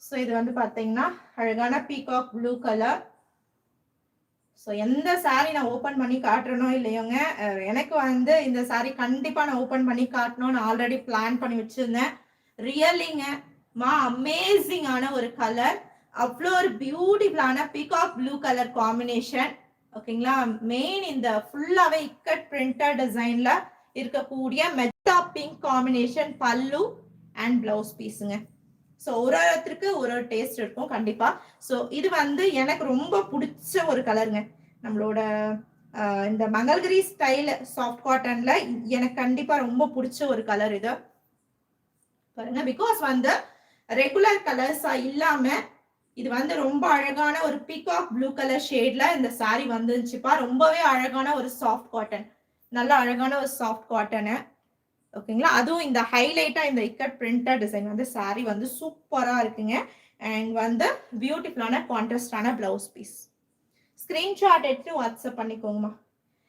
So இது வந்து பார்த்தீங்கன்னா அழகான பீகாக் ப்ளூ கலர். ஸோ எந்த சாரீ நான் ஓப்பன் பண்ணி காட்டுறனோ இல்லையோங்க, எனக்கு வந்து இந்த சாரீ கண்டிப்பாக நான் ஓப்பன் பண்ணி காட்டணும்னு ஆல்ரெடி பிளான் பண்ணி வச்சுருந்தேன். ரியலிங்க அமேசிங்கான ஒரு கலர், அவ்வளோ ஒரு பியூட்டிஃபுல்லான பீகாக் ப்ளூ கலர் காம்பினேஷன். ஓகேங்களா, மெயின் இந்த ஃபுல்லாகவே இக்கட் பிரிண்டட் டிசைனில் இருக்கக்கூடிய மெட்டா பிங்க் காம்பினேஷன் பல்லு அண்ட் பிளவுஸ் பீஸுங்க. ஸோ ஒரு ஒருத்தருக்கு ஒரு ஒரு டேஸ்ட் இருக்கும் கண்டிப்பா. ஸோ இது வந்து எனக்கு ரொம்ப பிடிச்ச ஒரு கலருங்க. நம்மளோட இந்த மங்கள்கிரி ஸ்டைல் சாஃப்ட் காட்டன்ல எனக்கு கண்டிப்பா ரொம்ப பிடிச்ச ஒரு கலர் இது பாருங்க. பிகாஸ் வந்து ரெகுலர் கலர்ஸா இல்லாம இது வந்து ரொம்ப அழகான ஒரு பீகாக் ப்ளூ கலர் ஷேட்ல இந்த சாரி வந்துருச்சுப்பா. ரொம்பவே அழகான ஒரு சாஃப்ட் காட்டன், நல்ல அழகான ஒரு சாஃப்ட் காட்டனு. ஓகேங்களா, அதுவும் இந்த ஹைலைட்டா இந்த இக்கட் பிரிண்டட் டிசைன் வந்து சாரி வந்து சூப்பரா இருக்குங்க. அண்ட் வந்து பியூட்டிஃபுல்லான கான்ட்ராஸ்டான பிளவுஸ் பீஸ். ஸ்கிரீன்ஷாட் எடுத்து வாட்ஸ்அப் பண்ணிக்கோங்கம்மா.